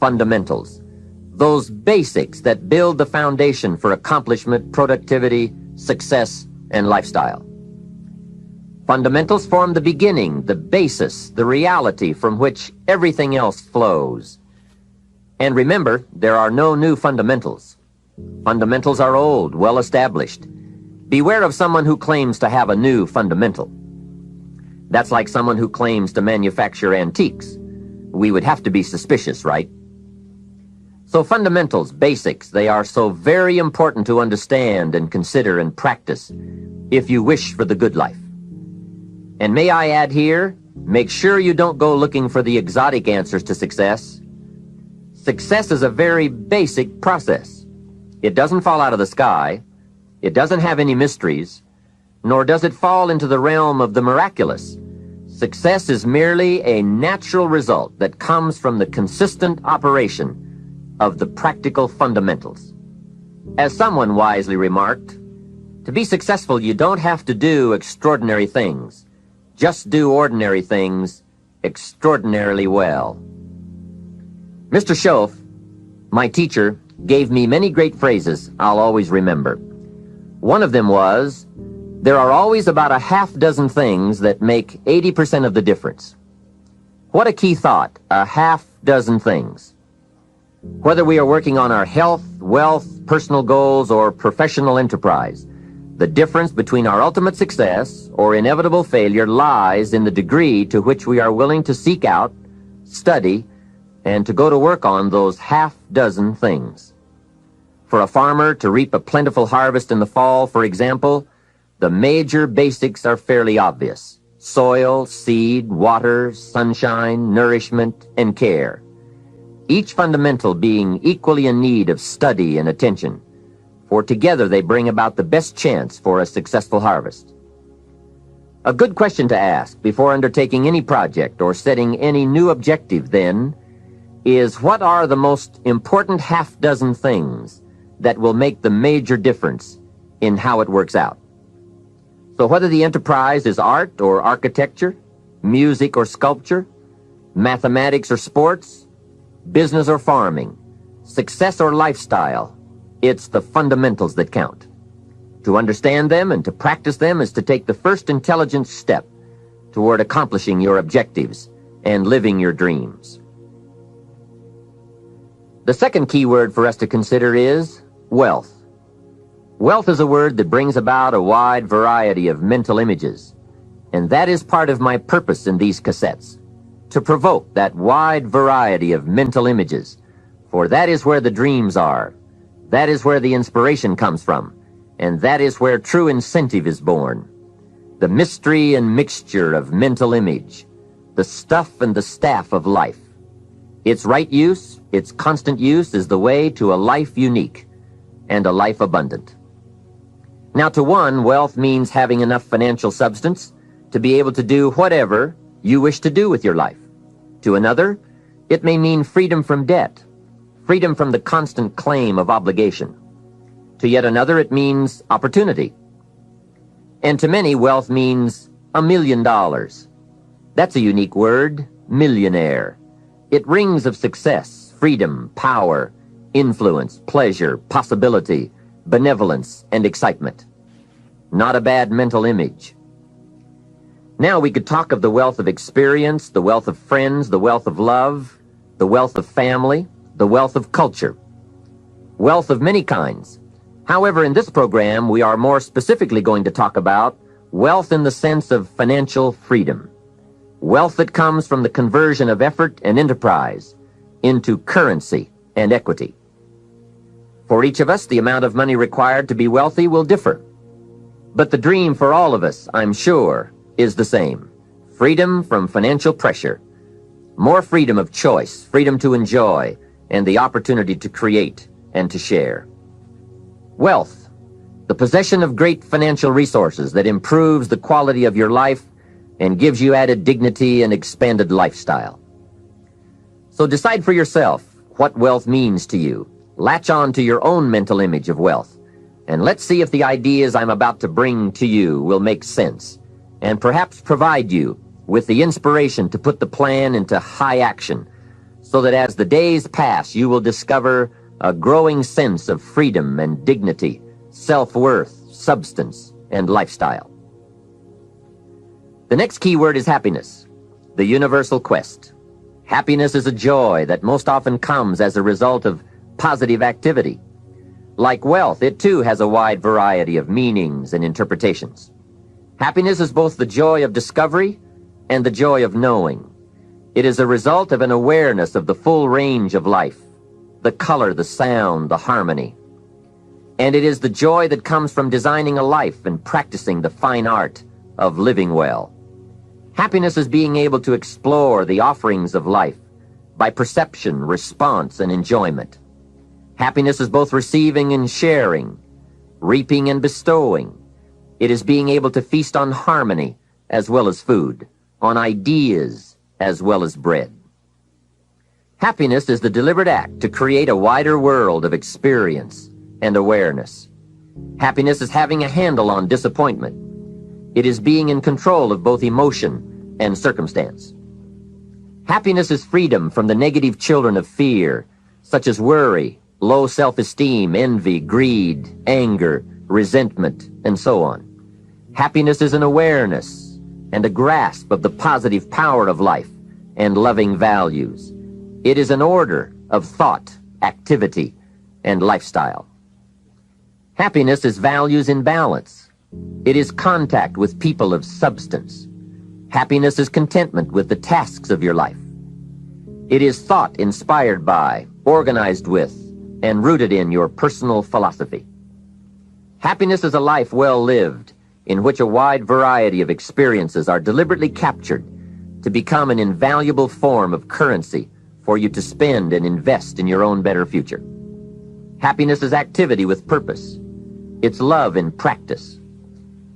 fundamentals, those basics that build the foundation for accomplishment, productivity, success, and lifestyle. Fundamentals form the beginning, the basis, the reality from which everything else flows. And remember, there are no new fundamentals. Fundamentals are old, well established. Beware of someone who claims to have a new fundamental. That's like someone who claims to manufacture antiques. We would have to be suspicious, right? So fundamentals, basics, they are so very important to understand and consider and practice if you wish for the good life. And may I add here, make sure you don't go looking for the exotic answers to success. Success is a very basic process. It doesn't fall out of the sky. It doesn't have any mysteries, nor does it fall into the realm of the miraculous. Success is merely a natural result that comes from the consistent operation of the practical fundamentals. As someone wisely remarked, to be successful, you don't have to do extraordinary things. Just do ordinary things extraordinarily well. Mr. Schoaf, my teacher, gave me many great phrases I'll always remember. One of them was, there are always about a half dozen things that make 80% of the difference. What a key thought, a half dozen things. Whether we are working on our health, wealth, personal goals, or professional enterprise, the difference between our ultimate success or inevitable failure lies in the degree to which we are willing to seek out, study, and to go to work on those half dozen things. For a farmer to reap a plentiful harvest in the fall, for example, the major basics are fairly obvious: soil, seed, water, sunshine, nourishment, and care. Each fundamental being equally in need of study and attention, for together they bring about the best chance for a successful harvest. A good question to ask before undertaking any project or setting any new objective, then, is what are the most important half dozen things that will make the major difference in how it works out? So whether the enterprise is art or architecture, music or sculpture, mathematics or sports, business or farming, success or lifestyle, it's the fundamentals that count. To understand them and to practice them is to take the first intelligent step toward accomplishing your objectives and living your dreams. The second key word for us to consider is wealth. Wealth is a word that brings about a wide variety of mental images, and that is part of my purpose in these cassettes, to provoke that wide variety of mental images, for that is where the dreams are. That is where the inspiration comes from, and that is where true incentive is born. The mystery and mixture of mental image, the stuff and the staff of life. Its right use, its constant use is the way to a life unique and a life abundant. Now, to one, wealth means having enough financial substance to be able to do whatever you wish to do with your life. To another, it may mean freedom from debt, freedom from the constant claim of obligation. To yet another, it means opportunity. And to many, wealth means $1 million. That's a unique word, millionaire. It rings of success, freedom, power, influence, pleasure, possibility, benevolence, and excitement. Not a bad mental image. Now we could talk of the wealth of experience, the wealth of friends, the wealth of love, the wealth of family, the wealth of culture. Wealth of many kinds. However, in this program, we are more specifically going to talk about wealth in the sense of financial freedom. Wealth that comes from the conversion of effort and enterprise into currency and equity. For each of us, the amount of money required to be wealthy will differ. But the dream for all of us, I'm sure, is the same. Freedom from financial pressure. More freedom of choice, freedom to enjoy, and the opportunity to create and to share. Wealth, the possession of great financial resources that improves the quality of your life and gives you added dignity and expanded lifestyle. So decide for yourself what wealth means to you. Latch on to your own mental image of wealth, and let's see if the ideas I'm about to bring to you will make sense and perhaps provide you with the inspiration to put the plan into high action so that as the days pass, you will discover a growing sense of freedom and dignity, self-worth, substance, and lifestyle. The next key word is happiness, the universal quest. Happiness is a joy that most often comes as a result of positive activity. Like wealth, it too has a wide variety of meanings and interpretations. Happiness is both the joy of discovery and the joy of knowing. It is a result of an awareness of the full range of life, the color, the sound, the harmony. And it is the joy that comes from designing a life and practicing the fine art of living well. Happiness is being able to explore the offerings of life by perception, response, and enjoyment. Happiness is both receiving and sharing, reaping and bestowing. It is being able to feast on harmony as well as food, on ideas as well as bread. Happiness is the deliberate act to create a wider world of experience and awareness. Happiness is having a handle on disappointment. It is being in control of both emotion and circumstance. Happiness is freedom from the negative children of fear, such as worry, low self-esteem, envy, greed, anger, resentment, and so on. Happiness is an awareness and a grasp of the positive power of life and loving values. It is an order of thought, activity, and lifestyle. Happiness is values in balance. It is contact with people of substance. Happiness is contentment with the tasks of your life. It is thought inspired by, organized with, and rooted in your personal philosophy. Happiness is a life well lived, in which a wide variety of experiences are deliberately captured to become an invaluable form of currency for you to spend and invest in your own better future. Happiness is activity with purpose. It's love in practice.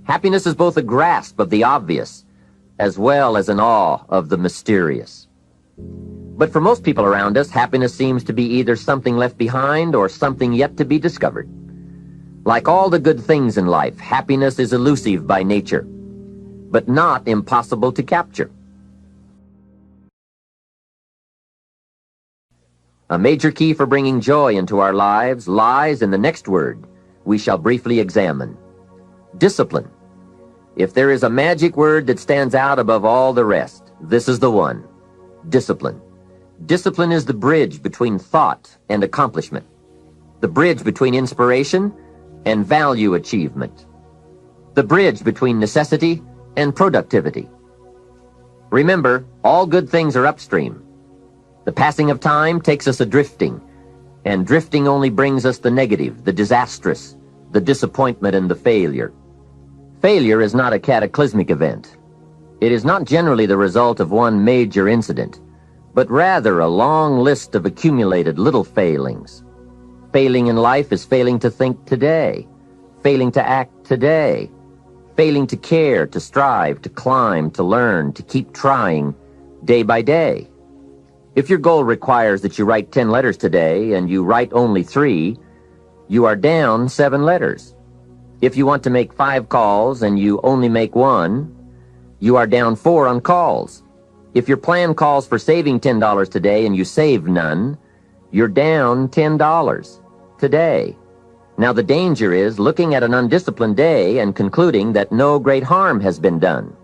Happiness is both a grasp of the obvious as well as an awe of the mysterious. But for most people around us, happiness seems to be either something left behind or something yet to be discovered. Like all the good things in life, happiness is elusive by nature, but not impossible to capture. A major key for bringing joy into our lives lies in the next word we shall briefly examine: discipline. If there is a magic word that stands out above all the rest, this is the one: discipline. Discipline is the bridge between thought and accomplishment, the bridge between inspiration and value achievement, the bridge between necessity and productivity. Remember, all good things are upstream. The passing of time takes us a-drifting, and drifting only brings us the negative, the disastrous, the disappointment, and the failure. Failure is not a cataclysmic event. It is not generally the result of one major incident, but rather a long list of accumulated little failings. Failing in life is failing to think today, failing to act today, failing to care, to strive, to climb, to learn, to keep trying day by day. If your goal requires that you write 10 letters today and you write only 3, you are down 7 letters. If you want to make 5 calls and you only make 1, you are down 4 on calls. If your plan calls for saving $10 today and you save none, you're down $10 today. Now the danger is looking at an undisciplined day and concluding that no great harm has been done.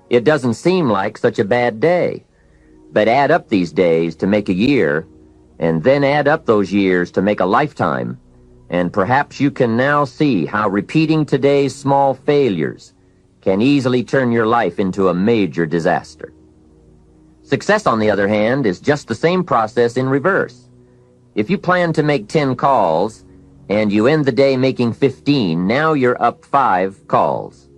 It doesn't seem like such a bad day, but add up these days to make a year, and then add up those years to make a lifetime, and perhaps you can now see how repeating today's small failures can easily turn your life into a major disaster. Success, on the other hand, is just the same process in reverse. If you plan to make 10 calls and you end the day making 15, now you're up 5 calls.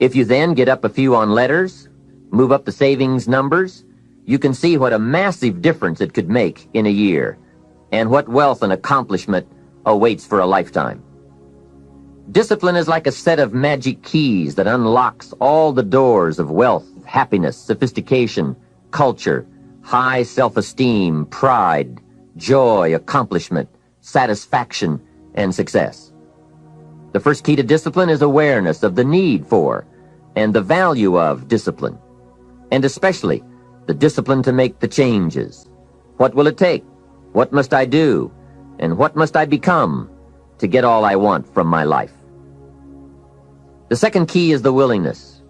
If you then get up a few on letters, move up the savings numbers, you can see what a massive difference it could make in a year, and what wealth and accomplishment awaits for a lifetime. Discipline is like a set of magic keys that unlocks all the doors of wealth, happiness, sophistication, culture, high self-esteem, pride, joy, accomplishment, satisfaction, and success. The first key to discipline is awareness of the need for and the value of discipline, and especially the discipline to make the changes. What will it take? What must I do? And what must I become to get all I want from my life? The second key is the willingness.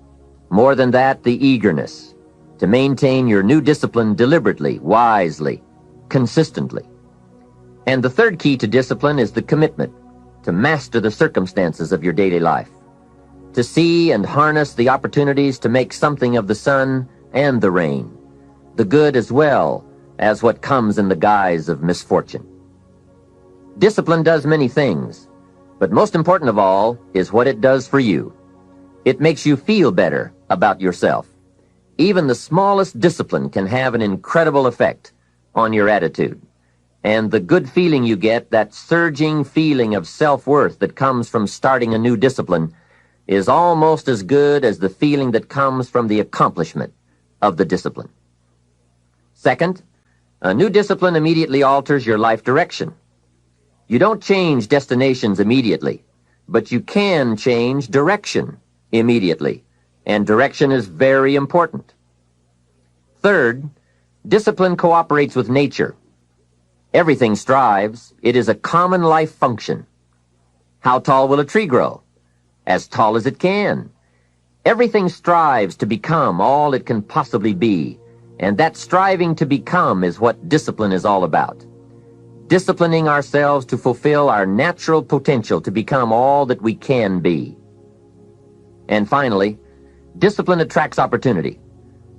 More than that, the eagerness to maintain your new discipline deliberately, wisely, consistently. And the third key to discipline is the commitment to master the circumstances of your daily life, to see and harness the opportunities to make something of the sun and the rain, the good as well as what comes in the guise of misfortune. Discipline does many things, but most important of all is what it does for you. It makes you feel better about yourself. Even the smallest discipline can have an incredible effect on your attitude. And the good feeling you get, that surging feeling of self-worth that comes from starting a new discipline, is almost as good as the feeling that comes from the accomplishment of the discipline. Second, a new discipline immediately alters your life direction. You don't change destinations immediately, but you can change direction immediately, and direction is very important. Third, discipline cooperates with nature. Everything strives. It is a common life function. How tall will a tree grow? As tall as it can. Everything strives to become all it can possibly be, and that striving to become is what discipline is all about. Disciplining ourselves to fulfill our natural potential to become all that we can be. And finally, discipline attracts opportunity.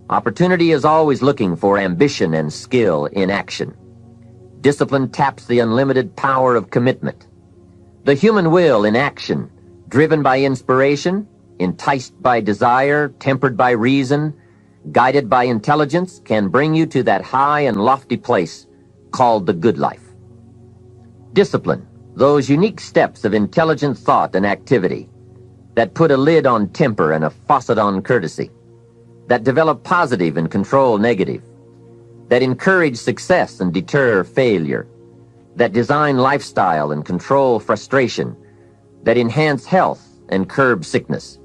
Opportunity is always looking for ambition and skill in action. Discipline taps the unlimited power of commitment. The human will in action, driven by inspiration, enticed by desire, tempered by reason, guided by intelligence, can bring you to that high and lofty place called the good life. Discipline, those unique steps of intelligent thought and activity that put a lid on temper and a faucet on courtesy, that develop positive and control negative, that encourage success and deter failure, that design lifestyle and control frustration, that enhance health and curb sickness,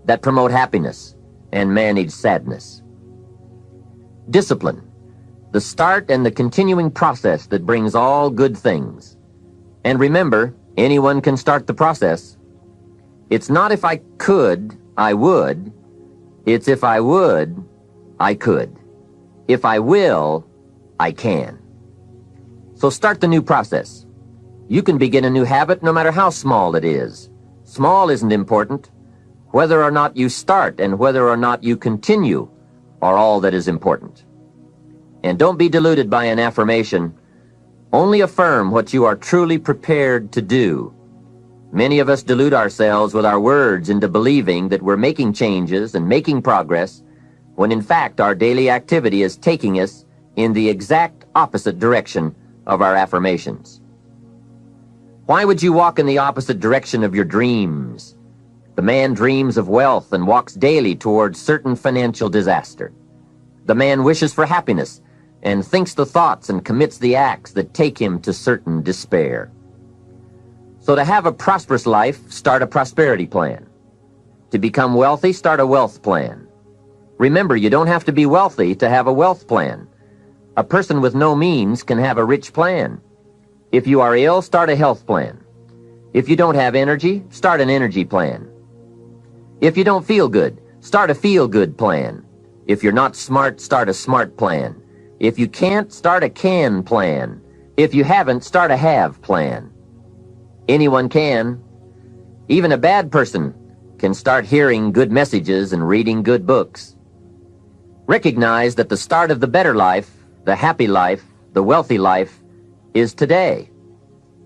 that promote happiness and manage sadness. Discipline, the start and the continuing process that brings all good things. And remember, anyone can start the process. It's not if I could, I would. It's if I would, I could. If I will, I can. So start the new process. You can begin a new habit no matter how small it is. Small isn't important. Whether or not you start and whether or not you continue are all that is important. And don't be deluded by an affirmation. Only affirm what you are truly prepared to do. Many of us delude ourselves with our words into believing that we're making changes and making progress, when in fact our daily activity is taking us in the exact opposite direction of our affirmations. Why would you walk in the opposite direction of your dreams? The man dreams of wealth and walks daily towards certain financial disaster. The man wishes for happiness and thinks the thoughts and commits the acts that take him to certain despair. So to have a prosperous life, start a prosperity plan. To become wealthy, start a wealth plan. Remember, you don't have to be wealthy to have a wealth plan. A person with no means can have a rich plan. If you are ill, start a health plan. If you don't have energy, start an energy plan. If you don't feel good, start a feel-good plan. If you're not smart, start a smart plan. If you can't, start a can plan. If you haven't, start a have plan. Anyone can. Even a bad person can start hearing good messages and reading good books. Recognize that the start of the better life, the happy life, the wealthy life, is today.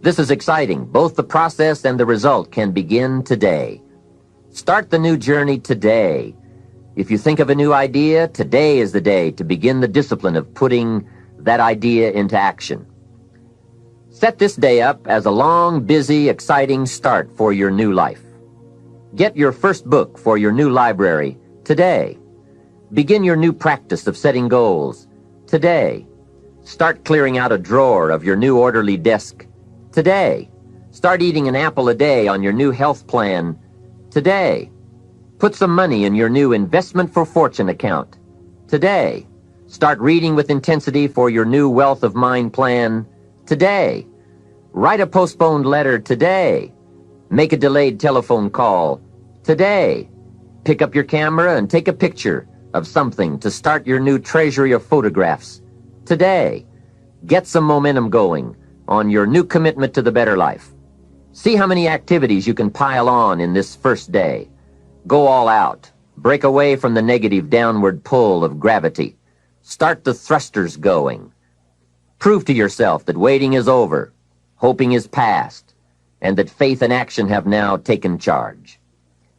This is exciting. Both the process and the result can begin today. Start the new journey today. If you think of a new idea, today is the day to begin the discipline of putting that idea into action. Set this day up as a long, busy, exciting start for your new life. Get your first book for your new library today. Begin your new practice of setting goals today. Start clearing out a drawer of your new orderly desk today. Start eating an apple a day on your new health plan today. Put some money in your new investment for fortune account today. Start reading with intensity for your new wealth of mind plan today. Write a postponed letter today. Make a delayed telephone call today. Pick up your camera and take a picture of something to start your new treasury of photographs today. Get some momentum going on your new commitment to the better life. See how many activities you can pile on in this first day. Go all out. Break away from the negative downward pull of gravity. Start the thrusters going. Prove to yourself that waiting is over, hoping is past, and that faith and action have now taken charge.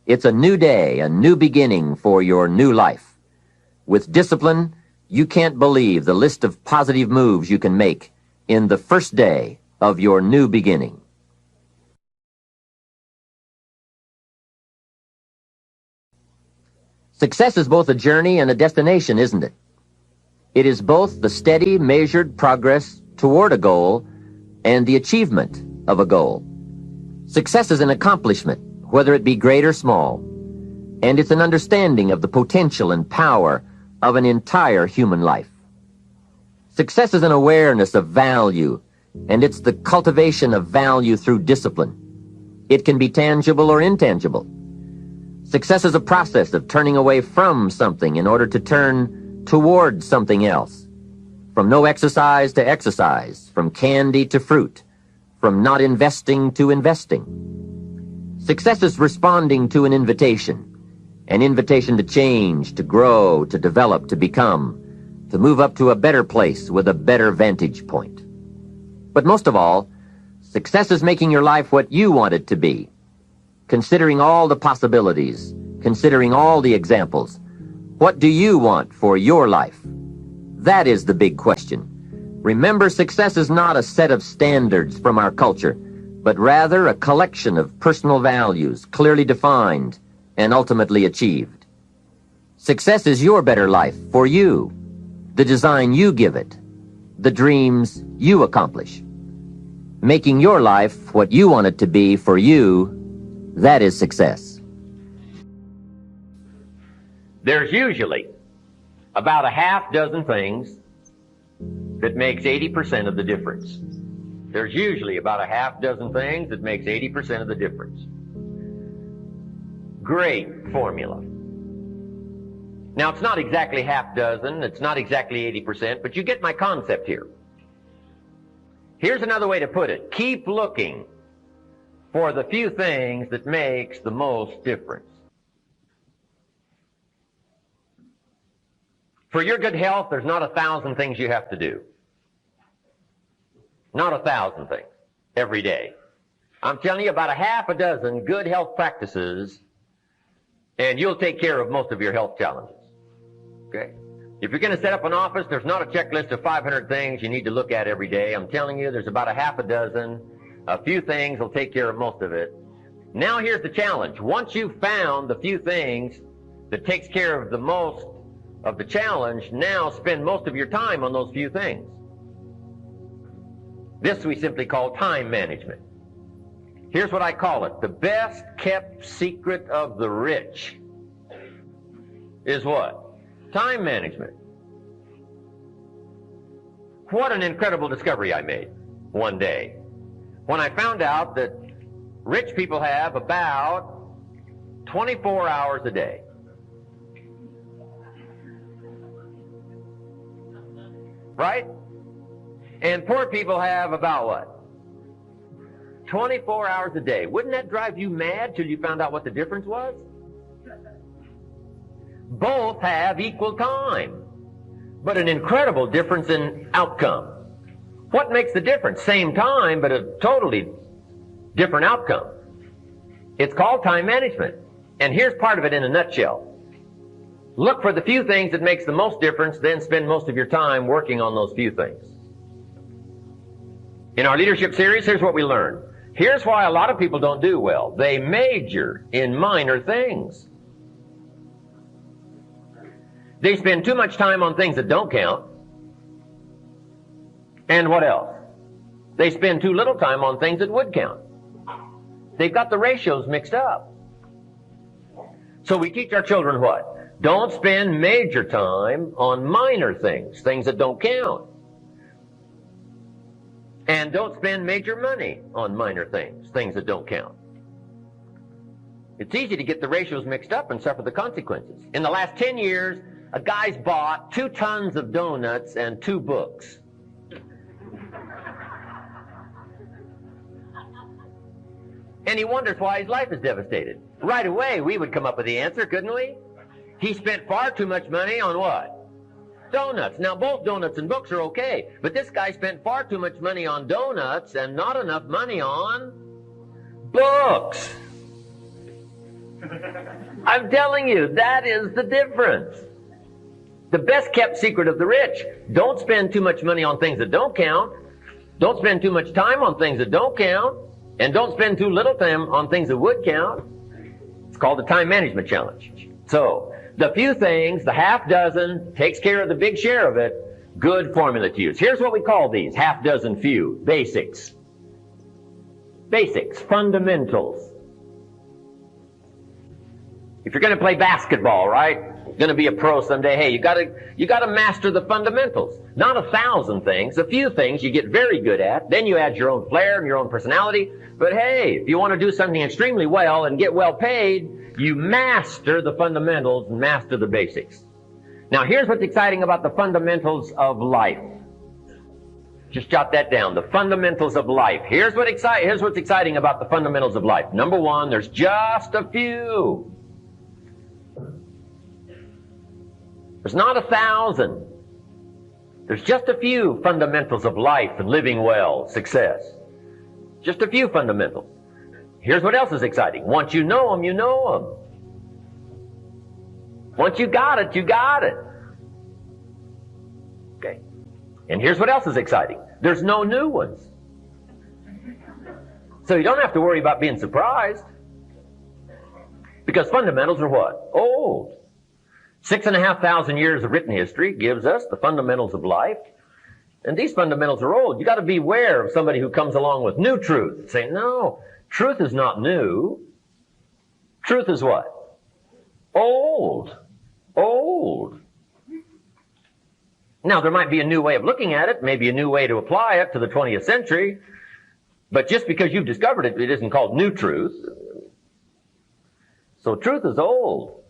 It's a new day, a new beginning for your new life. With discipline, you can't believe the list of positive moves you can make in the first day of your new beginning. Success is both a journey and a destination, isn't it? It is both the steady, measured progress toward a goal and the achievement of a goal. Success is an accomplishment, whether it be great or small, and it's an understanding of the potential and power of an entire human life. Success is an awareness of value, and it's the cultivation of value through discipline. It can be tangible or intangible. Success is a process of turning away from something in order to turn toward something else. From no exercise to exercise, from candy to fruit, from not investing to investing. Success is responding to an invitation to change, to grow, to develop, to become, to move up to a better place with a better vantage point. But most of all, success is making your life what you want it to be. Considering all the possibilities, considering all the examples, what do you want for your life? That is the big question. Remember, success is not a set of standards from our culture, but rather a collection of personal values, clearly defined and ultimately achieved. Success is your better life for you, the design you give it, the dreams you accomplish. Making your life what you want it to be for you, that is success. There's usually about a half dozen things that makes 80% of the difference. There's usually about a half dozen things that makes 80% of the difference. Great formula. Now, it's not exactly half dozen, it's not exactly 80%, but you get my concept here. Here's another way to put it. Keep looking for the few things that makes the most difference. For your good health, there's not 1,000 things you have to do. Not 1,000 things every day. I'm telling you about a half a dozen good health practices, and you'll take care of most of your health challenges. Okay? If you're going to set up an office, there's not a checklist of 500 things you need to look at every day. I'm telling you, there's about a half a dozen. A few things will take care of most of it. Now here's the challenge. Once you've found the few things that takes care of the most of the challenge, now spend most of your time on those few things. This we simply call time management. Here's what I call it. The best kept secret of the rich is what? Time management. What an incredible discovery I made one day when I found out that rich people have about 24 hours a day. Right? And poor people have about what? 24 hours a day. Wouldn't that drive you mad till you found out what the difference was? Both have equal time, but an incredible difference in outcome. What makes the difference? Same time, but a totally different outcome. It's called time management. And here's part of it in a nutshell. Look for the few things that makes the most difference, then spend most of your time working on those few things. In our leadership series, here's what we learned. Here's why a lot of people don't do well. They major in minor things. They spend too much time on things that don't count. And what else? They spend too little time on things that would count. They've got the ratios mixed up. So we teach our children what? Don't spend major time on minor things, things that don't count. And don't spend major money on minor things, things that don't count. It's easy to get the ratios mixed up and suffer the consequences. In the last 10 years, a guy's bought 2 tons of donuts and 2 books. And he wonders why his life is devastated. Right away, we would come up with the answer, couldn't we? He spent far too much money on what? Donuts. Now, both donuts and books are okay, but this guy spent far too much money on donuts and not enough money on books. I'm telling you, that is the difference. The best kept secret of the rich. Don't spend too much money on things that don't count. Don't spend too much time on things that don't count. And don't spend too little time on things that would count. It's called the time management challenge. So, the few things, the half dozen, takes care of the big share of it. Good formula to use. Here's what we call these. Half dozen few. Basics. Basics. Fundamentals. If you're going to play basketball, right? You're going to be a pro someday. Hey, you got to master the fundamentals. Not 1,000 things. A few things you get very good at. Then you add your own flair and your own personality. But hey, if you want to do something extremely well and get well paid, you master the fundamentals and master the basics. Now, here's what's exciting about the fundamentals of life. Just jot that down. The fundamentals of life. Here's what's exciting about the fundamentals of life. Number one, there's just a few. There's not 1,000. There's just a few fundamentals of life and living well, success. Just a few fundamentals. Here's what else is exciting. Once you know them, you know them. Once you got it, you got it. Okay. And here's what else is exciting. There's no new ones. So you don't have to worry about being surprised. Because fundamentals are what? Old. 6,500 years of written history gives us the fundamentals of life. And these fundamentals are old. You got to beware of somebody who comes along with new truth. Say, no, truth is not new. Truth is what? Old. Old. Now, there might be a new way of looking at it, maybe a new way to apply it to the 20th century. But just because you've discovered it, it isn't called new truth. So truth is old.